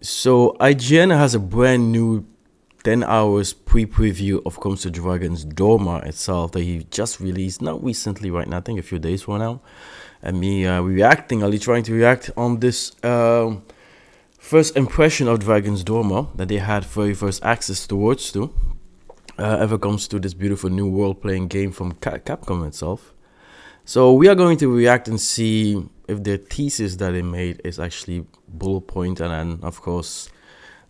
So IGN has a brand new 10 hours pre-preview of Comes to Dragon's Dogma itself that he just released, not recently, right now, I think a few days from now. And me reacting, Ali trying to react on this first impression of Dragon's Dogma that they had very first access towards to. Ever comes to this beautiful new world-playing game from Capcom itself. So we are going to react and see if the thesis that they made is actually bullet point and then, of course,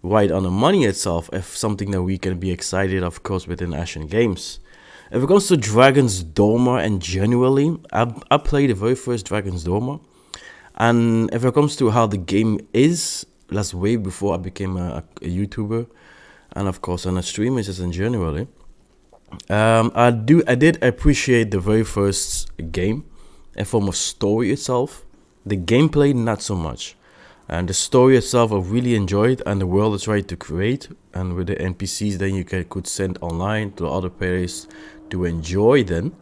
right on the money itself, if something that we can be excited, of course, within Ashen games. If it comes to Dragon's Dogma and generally, I played the very first Dragon's Dogma. And if it comes to how the game is, that's way before I became a YouTuber. And of course, on a streamer, just in generally. I did appreciate the very first game in form of story itself. The gameplay, not so much. And the story itself, I really enjoyed, and the world is right to create. And with the NPCs, then you could send online to other players to enjoy. Then,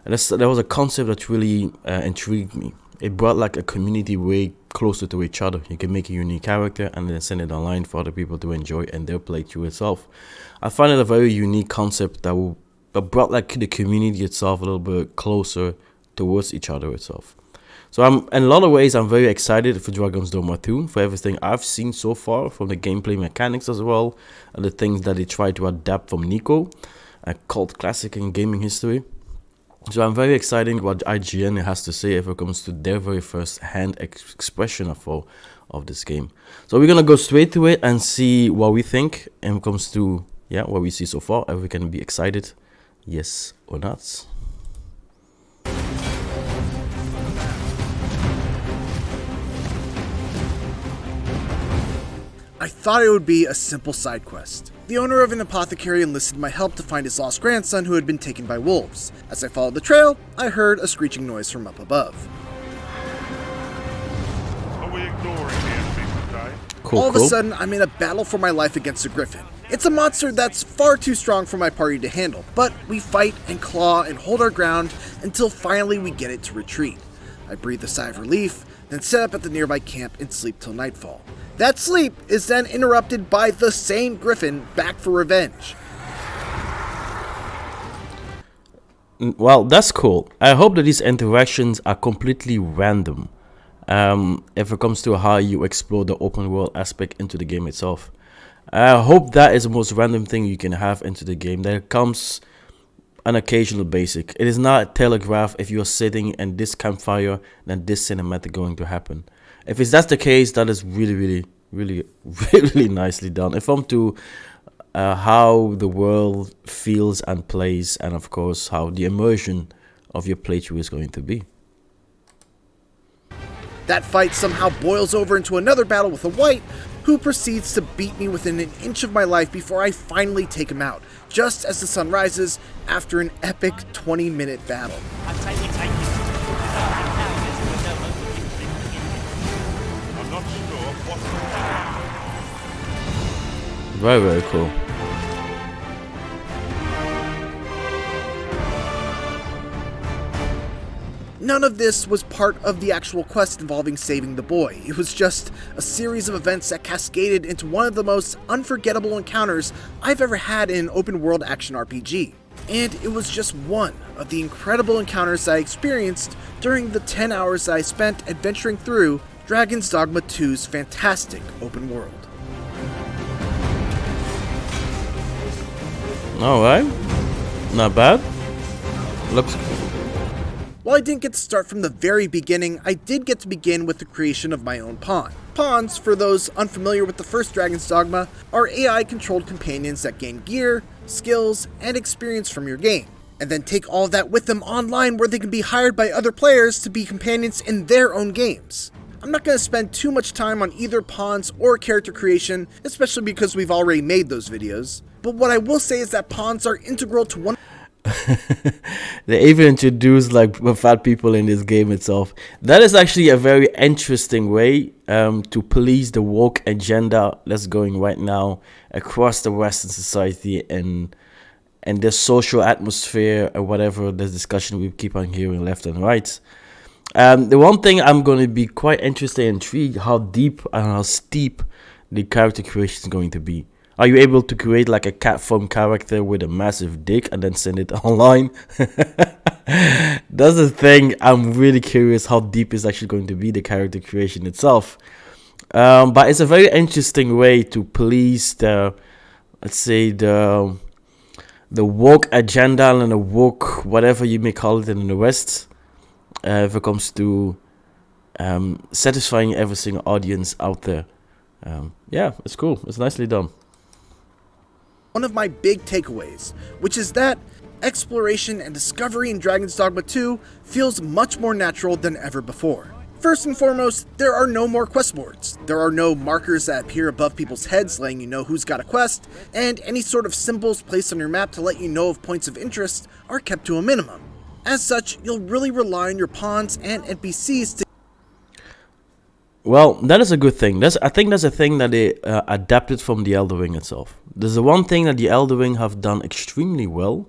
and that was a concept that really intrigued me. It brought like a community way closer to each other. You can make a unique character and then send it online for other people to enjoy and their playthrough itself. I find it a very unique concept that brought like the community itself a little bit closer towards each other itself. So in a lot of ways, I'm very excited for Dragon's Dogma 2, for everything I've seen so far, from the gameplay mechanics as well, and the things that they try to adapt from Nico, a cult classic in gaming history. So I'm very excited what IGN has to say if it comes to their very first hand expression of this game. So we're going to go straight to it and see what we think and it comes to what we see so far, if we can be excited, yes or not. I thought it would be a simple side quest. The owner of an apothecary enlisted my help to find his lost grandson who had been taken by wolves. As I followed the trail, I heard a screeching noise from up above. Are we ignoring the enemy today? All of a sudden, I'm in a battle for my life against a griffin. It's a monster that's far too strong for my party to handle, but we fight and claw and hold our ground until finally we get it to retreat. I breathe a sigh of relief, then set up at the nearby camp and sleep till nightfall. That sleep is then interrupted by the same griffin back for revenge. Well, that's cool. I hope that these interactions are completely random. If it comes to how you explore the open world aspect into the game itself. I hope that is the most random thing you can have into the game. That it comes an occasional basic. It is not telegraphed if you're sitting in this campfire, then this cinematic going to happen. If that's the case, that is really nicely done. If I'm to how the world feels and plays, and of course how the immersion of your playthrough is going to be. That fight somehow boils over into another battle with a white, who proceeds to beat me within an inch of my life before I finally take him out, just as the sun rises after an epic 20-minute battle. I'm not sure what to do. Very cool. None of this was part of the actual quest involving saving the boy. It was just a series of events that cascaded into one of the most unforgettable encounters I've ever had in an open-world action RPG. And it was just one of the incredible encounters I experienced during the 10 hours that I spent adventuring through Dragon's Dogma 2's fantastic open world. Alright, not bad. Looks cool. While I didn't get to start from the very beginning, I did get to begin with the creation of my own pawn. Pawns, for those unfamiliar with the first Dragon's Dogma, are AI-controlled companions that gain gear, skills, and experience from your game, and then take all of that with them online where they can be hired by other players to be companions in their own games. I'm not going to spend too much time on either pawns or character creation, especially because we've already made those videos, but what I will say is that pawns are integral to one. They even introduced like fat people in this game itself. That is actually a very interesting way to police the woke agenda that's going right now across the Western society and the social atmosphere or whatever the discussion we keep on hearing left and right. The one thing I'm going to be quite interested and intrigued how deep and how steep the character creation is going to be. Are you able to create like a cat form character with a massive dick and then send it online? That's the thing. I'm really curious how deep is actually going to be the character creation itself. But it's a very interesting way to please the, let's say, the woke agenda and the woke whatever you may call it in the West, if it comes to satisfying every single audience out there. Yeah, it's cool. It's nicely done. One of my big takeaways, which is that exploration and discovery in Dragon's Dogma 2 feels much more natural than ever before. First and foremost, there are no more quest boards. There are no markers that appear above people's heads letting you know who's got a quest, and any sort of symbols placed on your map to let you know of points of interest are kept to a minimum. As such, you'll really rely on your pawns and NPCs to... Well, that is a good thing. I think that's a thing that they adapted from the Elder Ring itself. There's the one thing that the Elder Ring have done extremely well,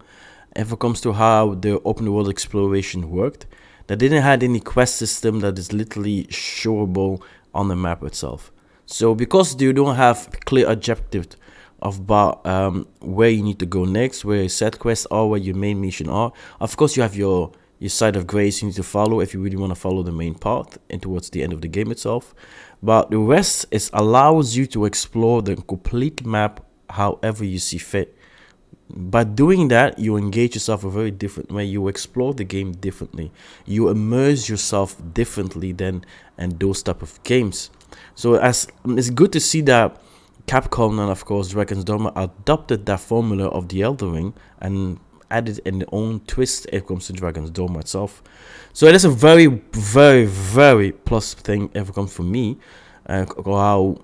if it comes to how the open world exploration worked. That didn't have any quest system that is literally showable on the map itself. So because you don't have clear objective of where you need to go next, where your set quests are, where your main mission are. Of course, you have your site of grace you need to follow if you really want to follow the main path and towards the end of the game itself. But the rest allows you to explore the complete map however you see fit. By doing that, you engage yourself a very different way. You explore the game differently. You immerse yourself differently than in those type of games. So it's good to see that Capcom and of course Dragon's Dogma adopted that formula of the Elden Ring and added in their own twist when it comes to Dragon's Dogma itself. So it is a very, very, very plus thing if it comes from me, how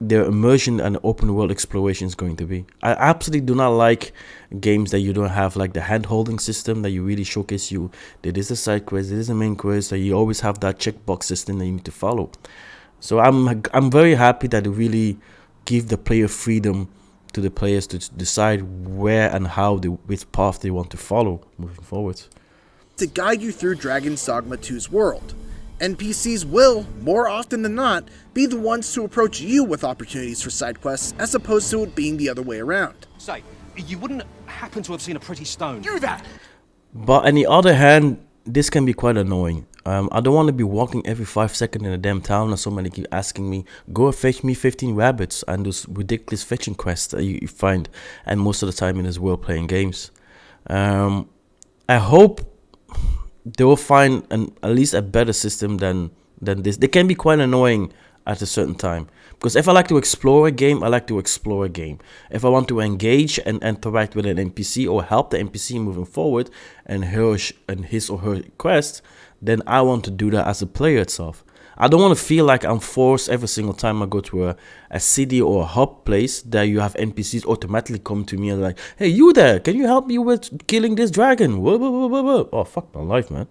their immersion and open world exploration is going to be. I absolutely do not like games that you don't have like the hand holding system that you really showcase you. There is a side quest, there is a main quest, that you always have that checkbox system that you need to follow. So I'm very happy that they really give the player freedom to the players to decide where and how which path they want to follow moving forward. To guide you through Dragon's Dogma 2's world. NPCs will, more often than not, be the ones to approach you with opportunities for side quests, as opposed to it being the other way around. Say, you wouldn't happen to have seen a pretty stone? Do that! But on the other hand, this can be quite annoying. I don't want to be walking every 5 seconds in a damn town and somebody keep asking me, go fetch me 15 rabbits and those ridiculous fetching quests that you find, and most of the time in this world playing games. I hope they will find at least a better system than this. They can be quite annoying at a certain time, because if I like to explore a game, I like to explore a game. If I want to engage and interact with an NPC or help the NPC moving forward and his or her quest, then I want to do that as a player itself. I don't want to feel like I'm forced every single time I go to a city or a hub place that you have NPCs automatically come to me and like, hey, you there, can you help me with killing this dragon? Whoa, whoa, whoa, whoa, whoa. Oh, fuck my life, man.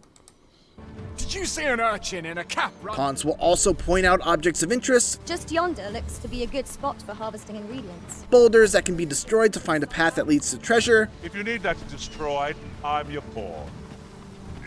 Did you see an urchin in a cap? Pawns will also point out objects of interest, Just yonder looks to be a good spot for harvesting ingredients. boulders that can be destroyed to find a path that leads to treasure, If you need that destroyed, I'm your pawn.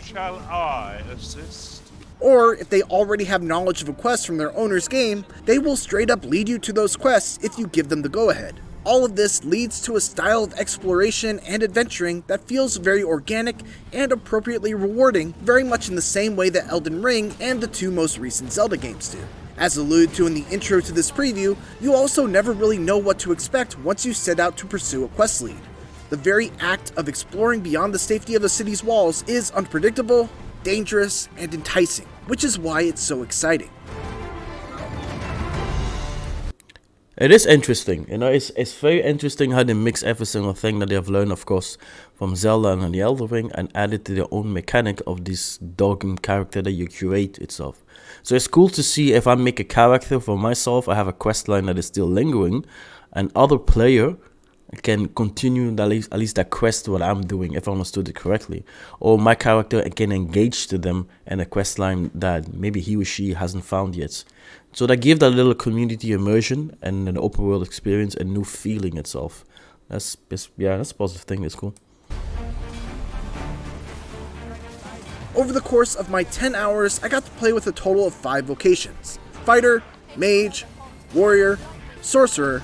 Shall I assist? or if they already have knowledge of a quest from their owner's game, they will straight up lead you to those quests if you give them the go-ahead. All of this leads to a style of exploration and adventuring that feels very organic and appropriately rewarding, very much in the same way that Elden Ring and the two most recent Zelda games do. As alluded to in the intro to this preview, you also never really know what to expect once you set out to pursue a quest lead. The very act of exploring beyond the safety of the city's walls is unpredictable, dangerous, and enticing, which is why it's so exciting. It is interesting, you know, it's very interesting how they mix every single thing that they have learned, of course, from Zelda and the Elden Ring, and add it to their own mechanic of this Dogma character that you curate itself. So it's cool to see if I make a character for myself, I have a quest line that is still lingering, and other player can continue at least that quest what I'm doing, if I understood it correctly. Or my character can engage to them in a quest line that maybe he or she hasn't found yet. So that gives that little community immersion and an open world experience a new feeling itself. That's a positive thing, that's cool. Over the course of my 10 hours, I got to play with a total of 5 vocations: Fighter, Mage, Warrior, Sorcerer,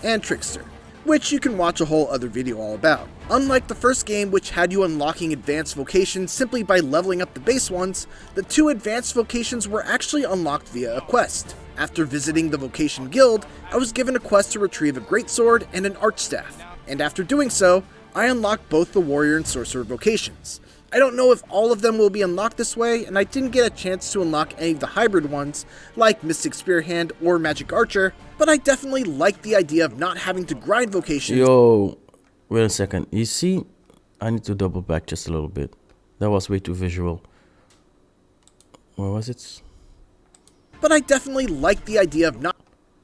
and Trickster, which you can watch a whole other video all about. Unlike the first game, which had you unlocking advanced vocations simply by leveling up the base ones, the 2 advanced vocations were actually unlocked via a quest. After visiting the Vocation Guild, I was given a quest to retrieve a greatsword and an archstaff, and after doing so, I unlocked both the Warrior and Sorcerer vocations. I don't know if all of them will be unlocked this way, and I didn't get a chance to unlock any of the hybrid ones, like Mystic Spearhand or Magic Archer, but I definitely like the idea of not having to grind vocations. Yo, wait a second. You see, I need to double back just a little bit. That was way too visual. Where was it? But I definitely like the idea of not...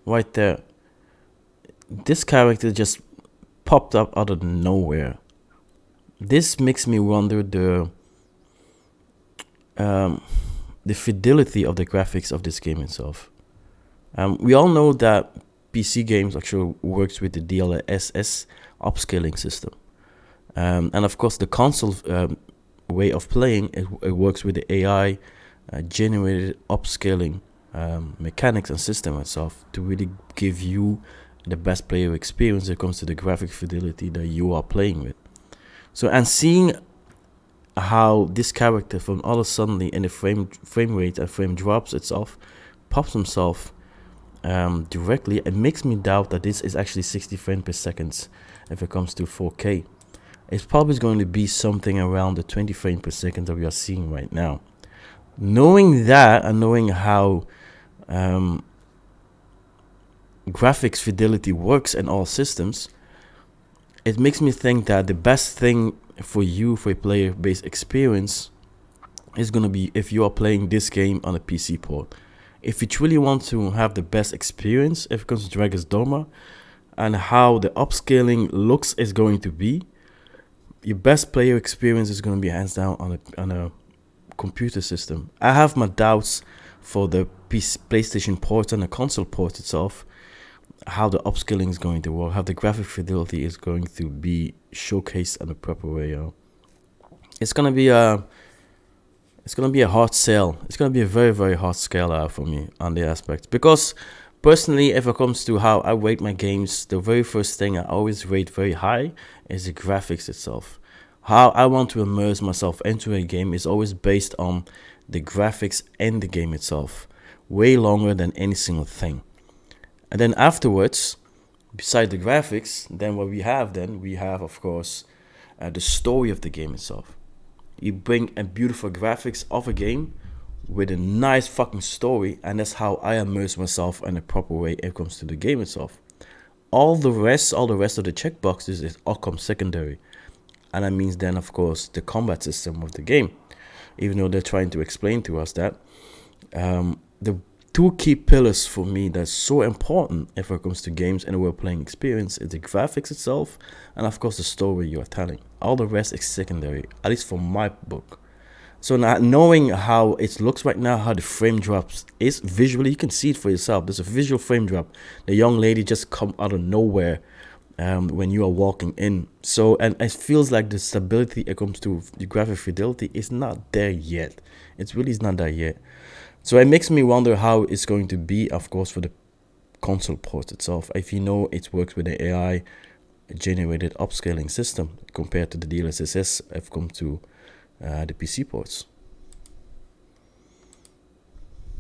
Right there. This character just popped up out of nowhere. This makes me wonder the fidelity of the graphics of this game itself. We all know that PC games actually works with the DLSS upscaling system. And of course the console way of playing, it works with the AI generated upscaling mechanics and system itself to really give you the best player experience when it comes to the graphic fidelity that you are playing with. So, and seeing how this character from all of a sudden in the frame rate and frame drops itself pops himself directly, it makes me doubt that this is actually 60 frames per second if it comes to 4K. It's probably going to be something around the 20 frames per second that we are seeing right now. Knowing that and knowing how graphics fidelity works in all systems, it makes me think that the best thing for you for a player-based experience is going to be if you are playing this game on a PC port. If you truly want to have the best experience if it comes to Dragon's Dogma and how the upscaling looks is going to be, your best player experience is going to be hands down on a computer system. I have my doubts for the PlayStation port and the console port itself, how the upscaling is going to work, how the graphic fidelity is going to be showcased in a proper way. It's gonna be a hard sell. It's gonna be a very, very hard scale out for me on the aspect, because personally, if it comes to how I rate my games, the very first thing I always rate very high is the graphics itself. How I want to immerse myself into a game is always based on the graphics and the game itself, way longer than any single thing. And then afterwards, beside the graphics, then what we have of course the story of the game itself. You bring a beautiful graphics of a game with a nice fucking story, and that's how I immerse myself in a proper way when it comes to the game itself. All the rest of the checkboxes is all come secondary, and that means then of course the combat system of the game. Even though they're trying to explain to us that the 2 key pillars for me that's so important if it comes to games and the role-playing experience is the graphics itself and of course the story you are telling. All the rest is secondary, at least for my book. So now knowing how it looks right now, how the frame drops is visually, you can see it for yourself. There's a visual frame drop. The young lady just come out of nowhere when you are walking in. So, and it feels like the stability it comes to the graphic fidelity is not there yet. It really is not there yet. So it makes me wonder how it's going to be, of course, for the console port itself. If you know it works with the AI generated upscaling system compared to the DLSS if it comes to the PC ports.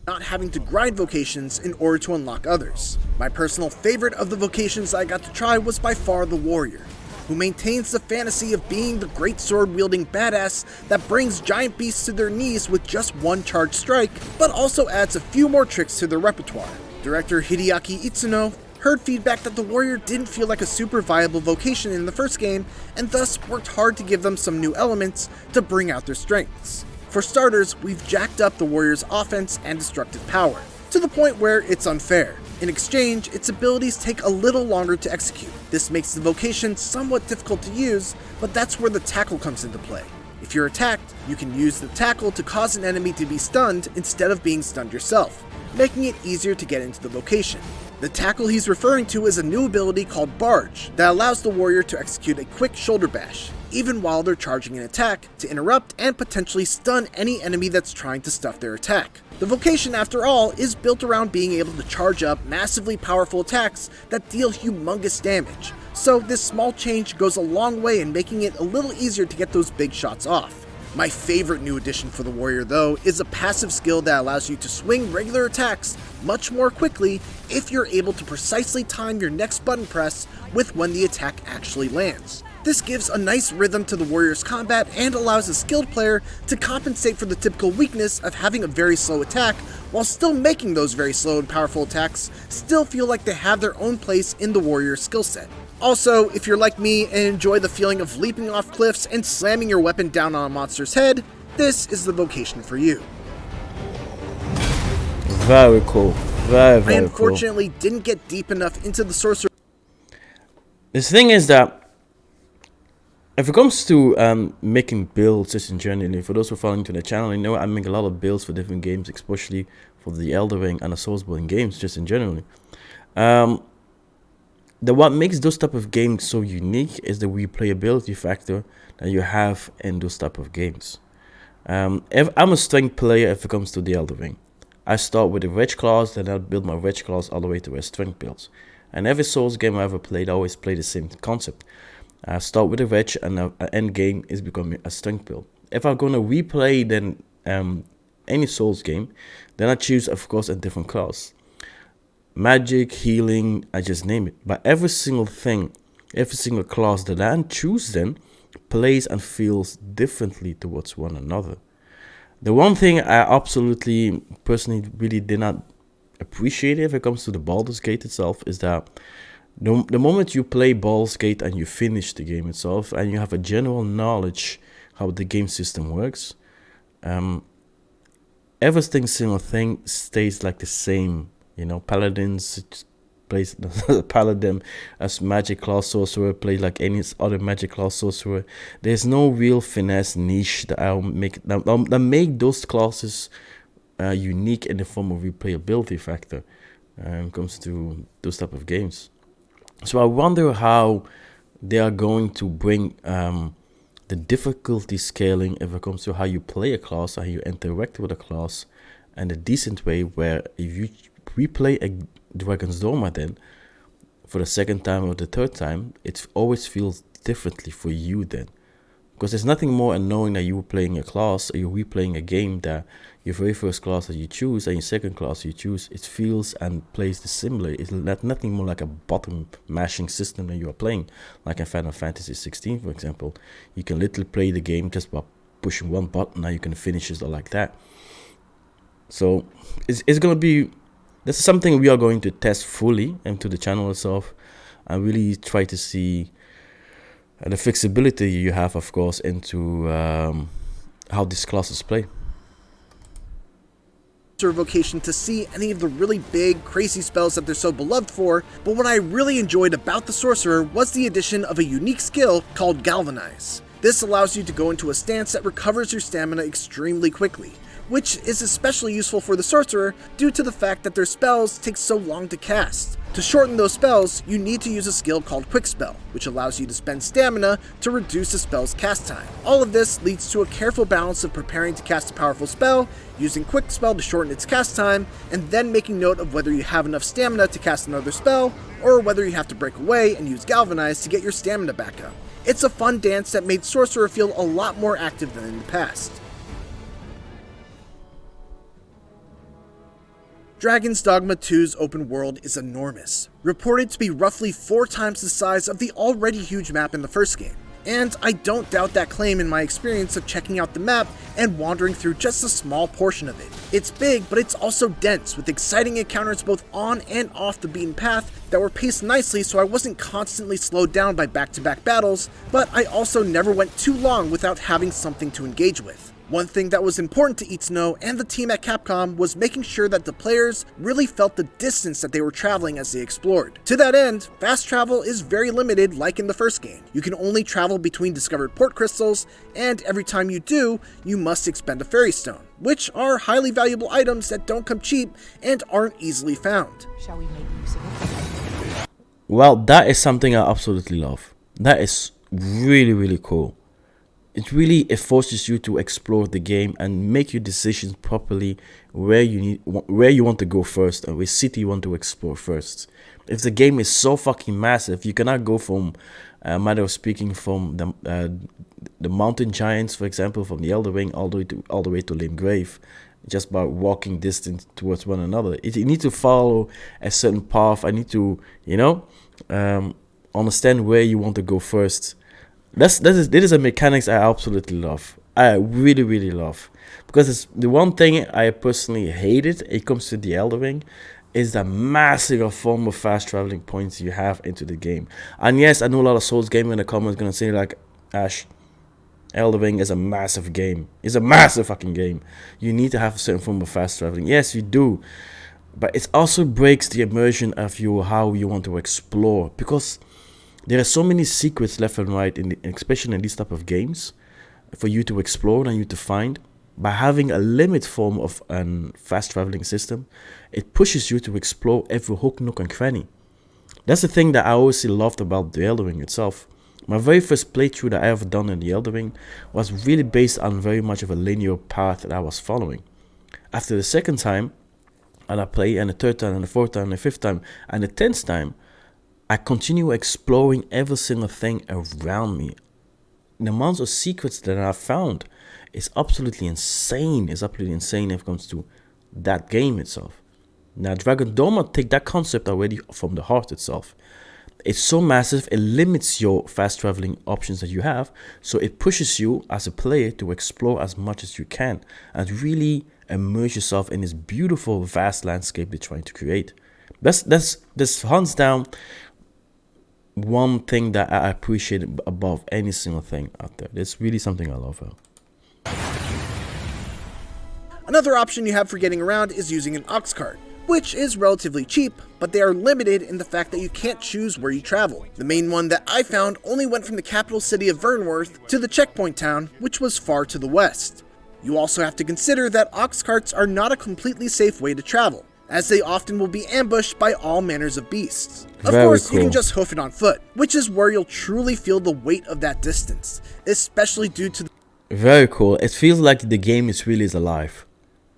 Not having to grind vocations in order to unlock others. My personal favorite of the vocations I got to try was by far the Warrior, who maintains the fantasy of being the great sword-wielding badass that brings giant beasts to their knees with just 1 charged strike, but also adds a few more tricks to their repertoire. Director Hideaki Itsuno heard feedback that the Warrior didn't feel like a super viable vocation in the first game, and thus worked hard to give them some new elements to bring out their strengths. For starters, we've jacked up the Warrior's offense and destructive power, to the point where it's unfair. In exchange, its abilities take a little longer to execute. This makes the vocation somewhat difficult to use, but that's where the tackle comes into play. If you're attacked, you can use the tackle to cause an enemy to be stunned instead of being stunned yourself, making it easier to get into the vocation. The tackle he's referring to is a new ability called Barge that allows the Warrior to execute a quick shoulder bash, even while they're charging an attack, to interrupt and potentially stun any enemy that's trying to stuff their attack. The Vocation, after all, is built around being able to charge up massively powerful attacks that deal humongous damage, so this small change goes a long way in making it a little easier to get those big shots off. My favorite new addition for the warrior, though, is a passive skill that allows you to swing regular attacks much more quickly if you're able to precisely time your next button press with when the attack actually lands. This gives a nice rhythm to the warrior's combat and allows a skilled player to compensate for the typical weakness of having a very slow attack, while still making those very slow and powerful attacks still feel like they have their own place in the warrior's skill set. Also, if you're like me and enjoy the feeling of leaping off cliffs and slamming your weapon down on a monster's head, this is the Vocation for you. Very cool. Very I cool. unfortunately didn't get deep enough into the Sorcerer. The thing is that if it comes to making builds just in general, for those who are following to the channel, you know I make a lot of builds for different games, especially for the Elder Ring and the Soulsborne games just in general. What makes those type of games so unique is the replayability factor that you have in those type of games. If I'm a strength player, if it comes to the Elder Ring, I start with a reg class, then I'll build my reg class all the way to a strength builds. And every Souls game I ever played, I always play the same concept. I start with a reg, and an end game is becoming a strength build. If I'm gonna replay then any Souls game, then I choose, of course, a different class. Magic, healing, I just name it. But every single thing, every single class that I choose then plays and feels differently towards one another. The one thing I absolutely personally really did not appreciate if it comes to the Baldur's Gate itself is that the moment you play Baldur's Gate and you finish the game itself and you have a general knowledge how the game system works, every single thing stays like the same. You know, Paladins plays Paladin as magic class sorcerer, plays like any other magic class sorcerer. There's no real finesse niche that make those classes unique in the form of replayability factor when it comes to those type of games. So I wonder how they are going to bring the difficulty scaling if it comes to how you play a class, how you interact with a class, and a decent way where if you replay a Dragon's Dogma then for the second time or the third time, it always feels differently for you then, because there's nothing more annoying that you were playing a class or you're replaying a game that your very first class that you choose and your second class you choose, it feels and plays similar. It's nothing more like a button mashing system that you are playing, like in Final Fantasy 16 for example. You can literally play the game just by pushing one button, now you can finish it like that. So it's gonna be, this is something we are going to test fully into the channel itself and really try to see the flexibility you have, of course, into how these classes play. Vocation to see any of the really big, crazy spells that they're so beloved for, but what I really enjoyed about the Sorcerer was the addition of a unique skill called Galvanize. This allows you to go into a stance that recovers your stamina extremely quickly, which is especially useful for the Sorcerer due to the fact that their spells take so long to cast. To shorten those spells, you need to use a skill called Quick Spell, which allows you to spend stamina to reduce a spell's cast time. All of this leads to a careful balance of preparing to cast a powerful spell, using Quick Spell to shorten its cast time, and then making note of whether you have enough stamina to cast another spell, or whether you have to break away and use Galvanize to get your stamina back up. It's a fun dance that made Sorcerer feel a lot more active than in the past. Dragon's Dogma 2's open world is enormous, reported to be roughly 4 times the size of the already huge map in the first game. And I don't doubt that claim in my experience of checking out the map and wandering through just a small portion of it. It's big, but it's also dense, with exciting encounters both on and off the beaten path that were paced nicely so I wasn't constantly slowed down by back-to-back battles, but I also never went too long without having something to engage with. One thing that was important to Itsuno and the team at Capcom was making sure that the players really felt the distance that they were traveling as they explored. To that end, fast travel is very limited like in the first game. You can only travel between discovered port crystals, and every time you do, you must expend a fairy stone, which are highly valuable items that don't come cheap and aren't easily found. Shall we make use of it? Well, that is something I absolutely love. That is really, really cool. it forces you to explore the game and make your decisions properly, where you want to go first and which city you want to explore first. If the game is so fucking massive, you cannot go from, matter of speaking, from the mountain giants, for example, from the Elder Ring all the way to Limgrave, just by walking distance towards one another. You need to follow a certain path. I need to, understand where you want to go first. This is a mechanics I absolutely love. I really, really love. Because it's the one thing I personally hated, it comes to the Elder Ring, is the massive form of fast traveling points you have into the game. And yes, I know a lot of Souls gamers in the comments going to say like, Ash, Elder Ring is a massive game. It's a massive fucking game. You need to have a certain form of fast traveling. Yes, you do. But it also breaks the immersion of how you want to explore. Because there are so many secrets left and right, especially in these type of games, for you to explore and you to find. By having a limit form of a fast traveling system, it pushes you to explore every hook, nook and cranny. That's the thing that I always loved about the Elder Ring itself. My very first playthrough that I ever done in the Elder Ring was really based on very much of a linear path that I was following. After the second time, and I play, and the third time, and the fourth time, and the fifth time, and the 10th time, I continue exploring every single thing around me. The amounts of secrets that I found is absolutely insane. It's absolutely insane if it comes to that game itself. Now, Dogma take that concept already from the heart itself. It's so massive, it limits your fast traveling options that you have. So it pushes you as a player to explore as much as you can and really immerse yourself in this beautiful, vast landscape they're trying to create. That's hands down one thing that I appreciate above any single thing out there. It's really something I love. Another option you have for getting around is using an ox cart, which is relatively cheap, but they are limited in the fact that you can't choose where you travel. The main one that I found only went from the capital city of Vernworth to the checkpoint town, which was far to the west. You also have to consider that ox carts are not a completely safe way to travel, as they often will be ambushed by all manners of beasts. Of course, you can just hoof it on foot, which is where you'll truly feel the weight of that distance, especially due to Very cool. It feels like the game is really alive.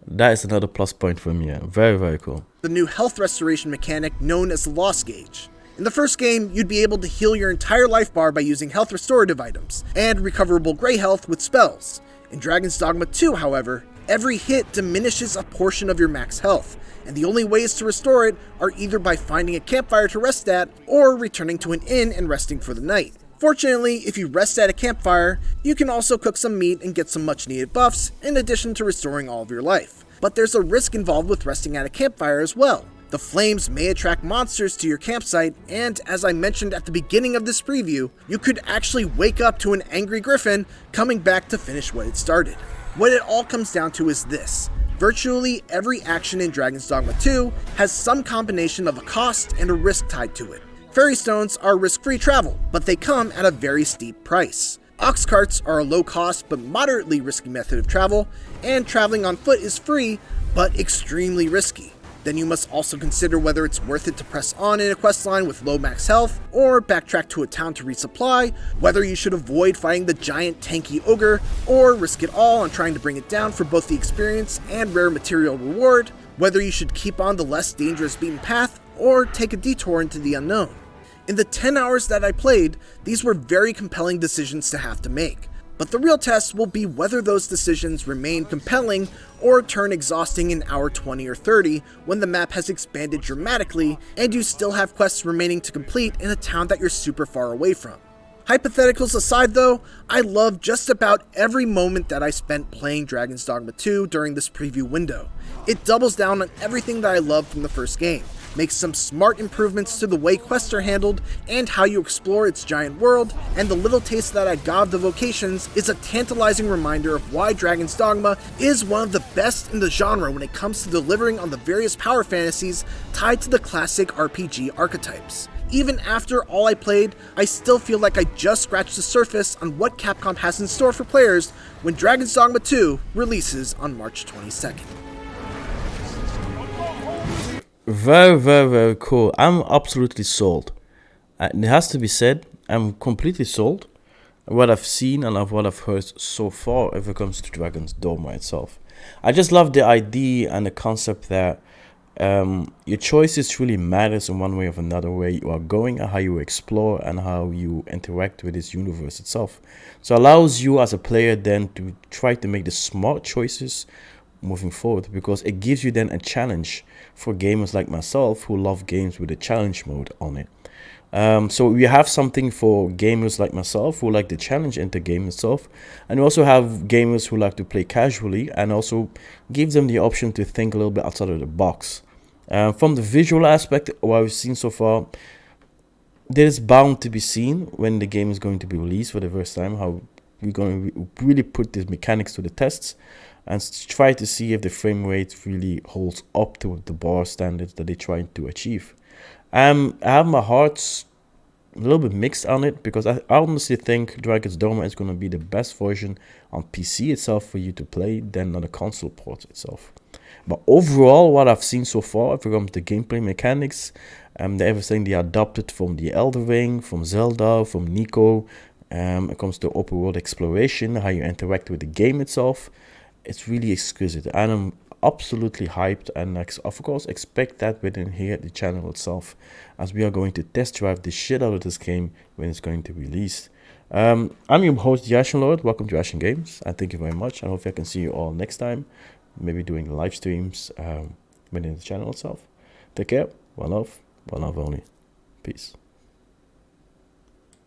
That is another plus point for me. Very, very cool. The new health restoration mechanic known as the Loss Gauge. In the first game, you'd be able to heal your entire life bar by using health restorative items, and recoverable gray health with spells. In Dragon's Dogma 2, however, every hit diminishes a portion of your max health, and the only ways to restore it are either by finding a campfire to rest at, or returning to an inn and resting for the night. Fortunately, if you rest at a campfire, you can also cook some meat and get some much needed buffs, in addition to restoring all of your life. But there's a risk involved with resting at a campfire as well. The flames may attract monsters to your campsite, and as I mentioned at the beginning of this preview, you could actually wake up to an angry griffin coming back to finish what it started. What it all comes down to is this. Virtually every action in Dragon's Dogma 2 has some combination of a cost and a risk tied to it. Fairy stones are risk-free travel, but they come at a very steep price. Ox carts are a low-cost but moderately risky method of travel, and traveling on foot is free, but extremely risky. Then you must also consider whether it's worth it to press on in a questline with low max health, or backtrack to a town to resupply, whether you should avoid fighting the giant tanky ogre, or risk it all on trying to bring it down for both the experience and rare material reward, whether you should keep on the less dangerous beaten path, or take a detour into the unknown. In the 10 hours that I played, these were very compelling decisions to have to make. But the real test will be whether those decisions remain compelling or turn exhausting in hour 20 or 30 when the map has expanded dramatically and you still have quests remaining to complete in a town that you're super far away from. Hypotheticals aside though, I loved just about every moment that I spent playing Dragon's Dogma 2 during this preview window. It doubles down on everything that I loved from the first game, makes some smart improvements to the way quests are handled and how you explore its giant world, and the little taste that I got of the Vocations is a tantalizing reminder of why Dragon's Dogma is one of the best in the genre when it comes to delivering on the various power fantasies tied to the classic RPG archetypes. Even after all I played, I still feel like I just scratched the surface on what Capcom has in store for players when Dragon's Dogma 2 releases on March 22nd. Very, very, very cool. I'm absolutely sold. It has to be said, I'm completely sold. what I've seen and of what I've heard so far if it comes to Dragon's Dogma itself. I just love the idea and the concept that your choices really matters in one way or another, where you are going and how you explore and how you interact with this universe itself. So it allows you as a player then to try to make the smart choices moving forward, because it gives you then a challenge for gamers like myself who love games with a challenge mode on it. So we have something for gamers like myself who like the challenge in the game itself, and we also have gamers who like to play casually, and also gives them the option to think a little bit outside of the box. From the visual aspect, what we've seen so far, there is bound to be seen when the game is going to be released for the first time, how we're going to really put these mechanics to the tests and try to see if the frame rate really holds up to the bar standards that they're trying to achieve. I have my hearts a little bit mixed on it, because I honestly think Dragon's Dogma is going to be the best version on PC itself for you to play than on the console port itself. But overall, what I've seen so far, if it comes to gameplay mechanics, everything they adopted from the Elder Ring, from Zelda, from Nico, it comes to open world exploration, how you interact with the game itself, it's really exquisite, and I'm absolutely hyped, and of course expect that within here at the channel itself, as we are going to test drive the shit out of this game when it's going to be released. I'm your host, the Ashen Lord. Welcome to Ashen Games, and thank you very much. I hope I can see you all next time, maybe doing live streams within the channel itself. Take care, one love only. Peace.